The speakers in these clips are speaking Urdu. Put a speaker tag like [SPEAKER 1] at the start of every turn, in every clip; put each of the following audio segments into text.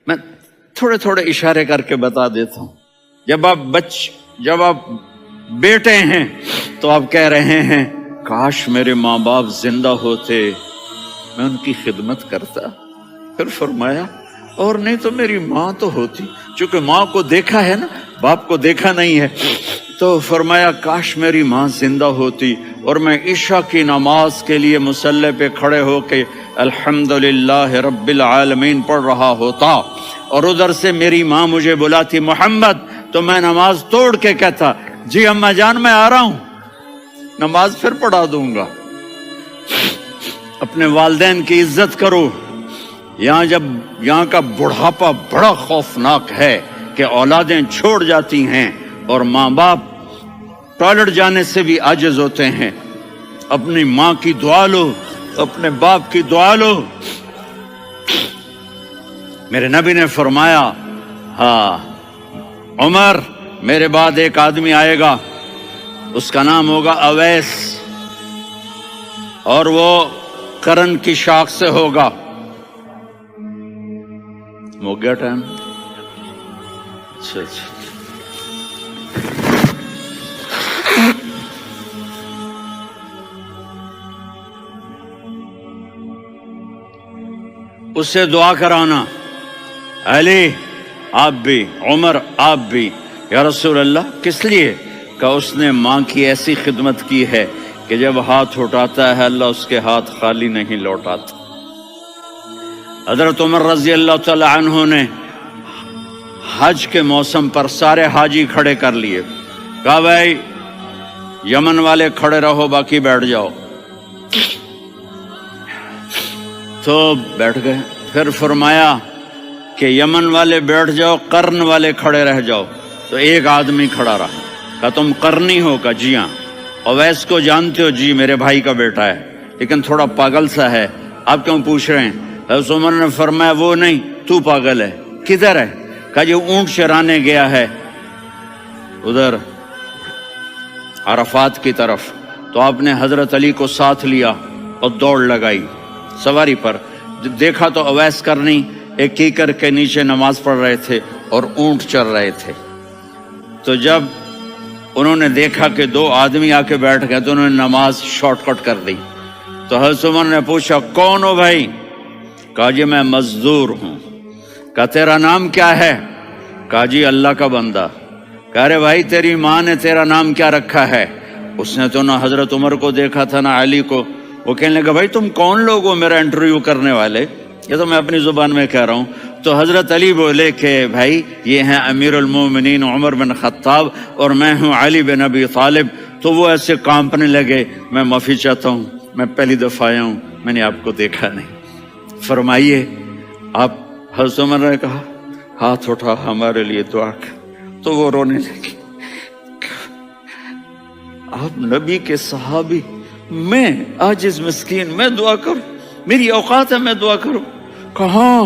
[SPEAKER 1] میں تھوڑے تھوڑے اشارے کر کے بتا دیتا ہوں. جب آپ بیٹے ہیں تو آپ کہہ رہے ہیں کاش میرے ماں باپ زندہ ہوتے، میں ان کی خدمت کرتا. پھر فرمایا اور نہیں تو میری ماں تو ہوتی. چونکہ ماں کو دیکھا ہے نا، باپ کو دیکھا نہیں ہے، تو فرمایا کاش میری ماں زندہ ہوتی اور میں عشاء کی نماز کے لیے مصلی پہ کھڑے ہو کے الحمدللہ رب العالمین پڑھ رہا ہوتا، اور ادھر سے میری ماں مجھے بلاتی محمد، تو میں نماز توڑ کے کہتا جی اماں جان میں آ رہا ہوں، نماز پھر پڑھا دوں گا. اپنے والدین کی عزت کرو. یہاں کا بڑھاپا بڑا خوفناک ہے کہ اولادیں چھوڑ جاتی ہیں اور ماں باپ ٹوائلٹ جانے سے بھی عاجز ہوتے ہیں. اپنی ماں کی دعا لو، اپنے باپ کی دعا لو. میرے نبی نے فرمایا ہاں عمر میرے بعد ایک آدمی آئے گا، اس کا نام ہوگا اویس، اور وہ کرن کی شاخ سے ہوگا. ہو گیا ٹائم؟ اچھا. اس سے دعا کرانا، علی آپ بھی، عمر آپ بھی. یا رسول اللہ کس لیے؟ کہ اس نے ماں کی ایسی خدمت کی ہے کہ جب ہاتھ اٹھاتا ہے اللہ اس کے ہاتھ خالی نہیں لوٹاتا. حضرت عمر رضی اللہ تعالی عنہ نے حج کے موسم پر سارے حاجی کھڑے کر لیے، کہا بھائی یمن والے کھڑے رہو باقی بیٹھ جاؤ. تو بیٹھ گئے. پھر فرمایا کہ یمن والے بیٹھ جاؤ، قرن والے کھڑے رہ جاؤ. تو ایک آدمی کھڑا رہا. کہا تم قرنی ہو؟ کہا جی ہاں. اویس کو جانتے ہو؟ جی میرے بھائی کا بیٹا ہے لیکن تھوڑا پاگل سا ہے، آپ کیوں پوچھ رہے ہیں؟ حضرت عمر نے فرمایا وہ نہیں، تو پاگل ہے. کدھر ہے؟ کہا جی اونٹ چرانے گیا ہے ادھر عرفات کی طرف. تو آپ نے حضرت علی کو ساتھ لیا اور دوڑ لگائی سواری پر. دیکھا تو اویس کرنی ایک کیکر کے نیچے نماز پڑھ رہے تھے اور اونٹ چر رہے تھے. تو جب انہوں نے دیکھا کہ دو آدمی آ کے بیٹھ گئے تو انہوں نے نماز شارٹ کٹ کر دی. تو حضرت عمر نے پوچھا کون ہو بھائی؟ کہا جی میں مزدور ہوں. کہا تیرا نام کیا ہے؟ کہا جی اللہ کا بندہ. کہا ارے بھائی تیری ماں نے تیرا نام کیا رکھا ہے؟ اس نے تو نہ حضرت عمر کو دیکھا تھا نہ علی کو. وہ کہنے لگا بھائی تم کون لوگ ہو میرا انٹرویو کرنے والے؟ یہ تو میں اپنی زبان میں کہہ رہا ہوں. تو حضرت علی بولے کہ بھائی یہ ہیں امیر المومنین عمر بن خطاب اور میں ہوں علی بن ابی طالب. تو وہ ایسے کانپنے لگے. میں معافی چاہتا ہوں، میں پہلی دفعہ آیا ہوں، میں نے آپ کو دیکھا نہیں. فرمائیے آپ. حضرت عمر نے کہا ہاتھ اٹھا ہمارے لیے دعا کر. تو وہ رونے لگے. آپ نبی کے صحابی، میں عاجز مسکین، میں دعا کروں؟ میری اوقات ہے میں دعا کروں؟ کہاں؟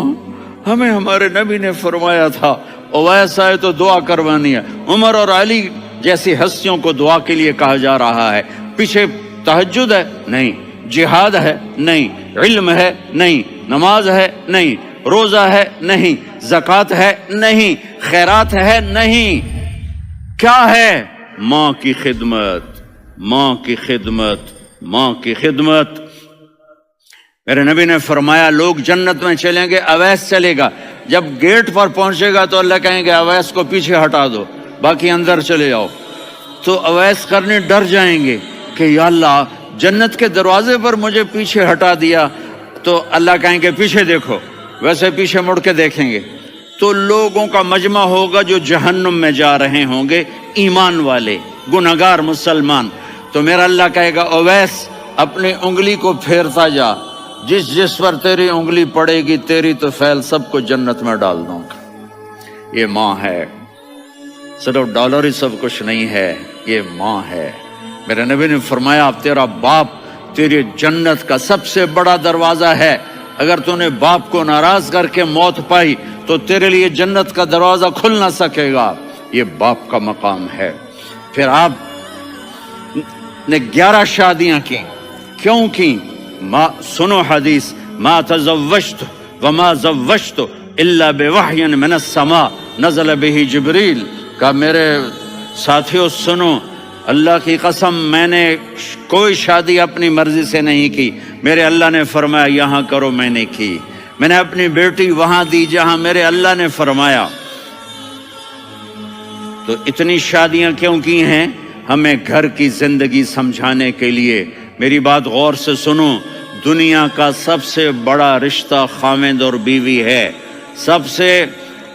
[SPEAKER 1] ہمیں ہمارے نبی نے فرمایا تھا اویس آئے تو دعا کروانی ہے. عمر اور علی جیسی ہستیوں کو دعا کے لیے کہا جا رہا ہے. پیچھے تہجد ہے؟ نہیں. جہاد ہے؟ نہیں. علم ہے؟ نہیں. نماز ہے؟ نہیں. روزہ ہے؟ نہیں. زکوٰۃ ہے؟ نہیں. خیرات ہے؟ نہیں. کیا ہے؟ ماں کی خدمت، ماں کی خدمت، ماں کی خدمت. میرے نبی نے فرمایا لوگ جنت میں چلیں گے، اویس چلے گا. جب گیٹ پر پہنچے گا تو اللہ کہیں گے اویس کو پیچھے ہٹا دو، باقی اندر چلے جاؤ. تو اویس کرنے ڈر جائیں گے کہ یا اللہ جنت کے دروازے پر مجھے پیچھے ہٹا دیا. تو اللہ کہیں گے پیچھے دیکھو، ویسے پیچھے مڑ کے دیکھیں گے تو لوگوں کا مجمع ہوگا جو جہنم میں جا رہے ہوں گے، ایمان والے، گنہگار مسلمان. تو میرا اللہ کہے گا اویس اپنی انگلی کو پھیرتا جا، جس پر تیری انگلی پڑے گی تیری تو فیل سب کو جنت میں ڈال دوں گا. یہ ماں ہے، صرف ڈالر ہی سب کچھ نہیں ہے، یہ ماں ہے. میرے نبی نے فرمایا اب تیرا باپ تیری جنت کا سب سے بڑا دروازہ ہے. اگر تو نے باپ کو ناراض کر کے موت پائی تو تیرے لیے جنت کا دروازہ کھل نہ سکے گا. یہ باپ کا مقام ہے. پھر آپ نے 11 شادیاں کی. کیوں کی؟ سنو حدیث، ما تزوجت وما زوجت الا بوحی من السماء نزل به جبریل. کہا میرے ساتھیوں سنو، اللہ کی قسم میں نے کوئی شادی اپنی مرضی سے نہیں کی. میرے اللہ نے فرمایا یہاں کرو، میں نے کی. میں نے اپنی بیٹی وہاں دی جہاں میرے اللہ نے فرمایا. تو اتنی شادیاں کیوں کی ہیں؟ ہمیں گھر کی زندگی سمجھانے کے لیے. میری بات غور سے سنو، دنیا کا سب سے بڑا رشتہ خاوند اور بیوی ہے. سب سے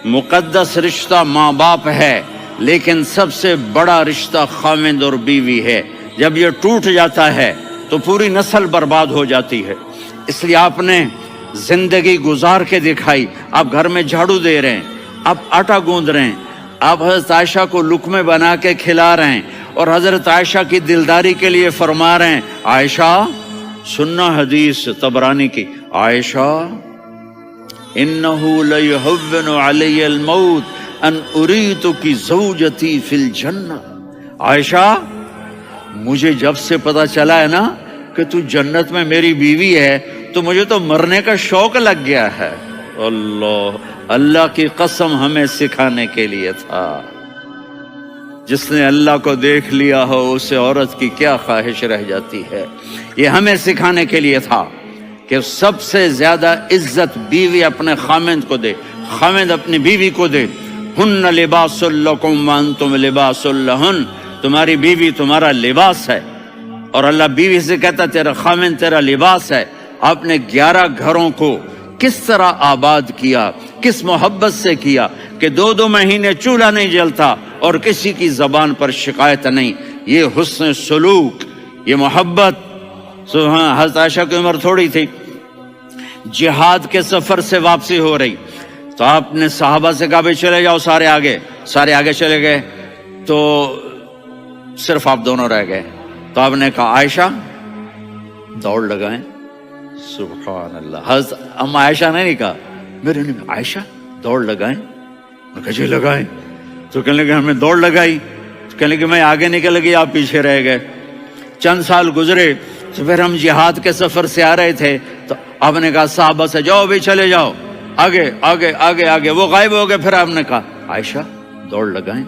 [SPEAKER 1] مقدس رشتہ ماں باپ ہے، لیکن سب سے بڑا رشتہ خاوند اور بیوی ہے. جب یہ ٹوٹ جاتا ہے تو پوری نسل برباد ہو جاتی ہے. اس لیے آپ نے زندگی گزار کے دکھائی. آپ گھر میں جھاڑو دے رہے ہیں، آپ آٹا گوندھ رہے ہیں، آپ حضرت عائشہ کو لقمے بنا کے کھلا رہے ہیں، اور حضرت عائشہ کی دلداری کے لیے فرما رہے ہیں عائشہ سننا حدیث طبرانی کی، عائشہ انہو لیہون علی الموت ان اریتکی زوجتی فی الجنہ. عائشہ مجھے جب سے پتا چلا ہے نا کہ تو جنت میں میری بیوی ہے تو مجھے تو مرنے کا شوق لگ گیا ہے. اللہ کی قسم ہمیں سکھانے کے لیے تھا. جس نے اللہ کو دیکھ لیا ہو اسے عورت کی کیا خواہش رہ جاتی ہے. یہ ہمیں سکھانے کے لیے تھا کہ سب سے زیادہ عزت بیوی اپنے خاوند کو دے، خاوند اپنی بیوی کو دے. ہن لباس لکم وانتم لباس لہن، تمہاری بیوی تمہارا لباس ہے. اور اللہ بیوی سے کہتا تیرا خاوند تیرا لباس ہے. آپ نے 11 گھروں کو کس طرح آباد کیا، کس محبت سے کیا کہ 2 مہینے چولہا نہیں جلتا اور کسی کی زبان پر شکایت نہیں. یہ حسن سلوک، یہ محبت. حضرت عائشہ کی عمر تھوڑی تھی، جہاد کے سفر سے واپسی ہو رہی تو آپ نے صحابہ سے کہا بھائی چلے جاؤ سارے آگے چلے گئے تو صرف آپ دونوں رہ گئے. تو آپ نے کہا عائشہ دوڑ لگائیں. سبحان اللہ. حضرت اما عائشہ نے نہیں کہا، میرے نے عائشہ دوڑ لگائیں. میں کہا جی لگائیں. تو کہنے لگے ہمیں دوڑ لگائی. تو کہنے لگے میں آگے نکل گئی، آپ پیچھے رہ گئے. چند سال گزرے تو پھر ہم جہاد کے سفر سے آ رہے تھے تو آپ نے کہا صحابہ سے جاؤ بھی چلے جاؤ آگے آگے آگے آگے. وہ غائب ہو گئے. پھر آپ نے کہا عائشہ دوڑ لگائیں.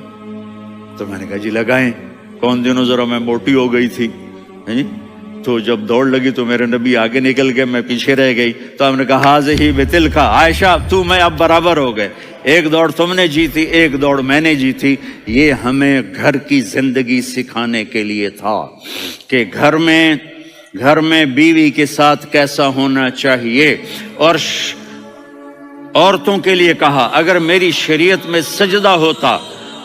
[SPEAKER 1] تو میں نے کہا جی لگائیں. کون دنوں ذرا میں موٹی ہو گئی تھی، تو جب دوڑ لگی تو میرے نبی آگے نکل گئے، میں پیچھے رہ گئی. تو ہم نے کہا ہاذہ بتلک، عائشہ تو میں اب برابر ہو گئے. ایک دوڑ تم نے جیتی، ایک دوڑ میں نے جیتی. یہ ہمیں گھر کی زندگی سکھانے کے لیے تھا کہ گھر میں بیوی کے ساتھ کیسا ہونا چاہیے. اور عورتوں کے لیے کہا اگر میری شریعت میں سجدہ ہوتا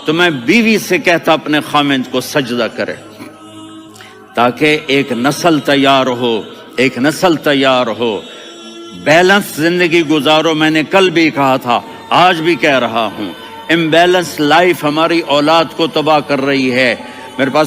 [SPEAKER 1] تو میں بیوی سے کہتا اپنے خاوند کو سجدہ کرے، تاکہ ایک نسل تیار ہو. بیلنس زندگی گزارو. میں نے کل بھی کہا تھا، آج بھی کہہ رہا ہوں، امبیلنس لائف ہماری اولاد کو تباہ کر رہی ہے. میرے پاس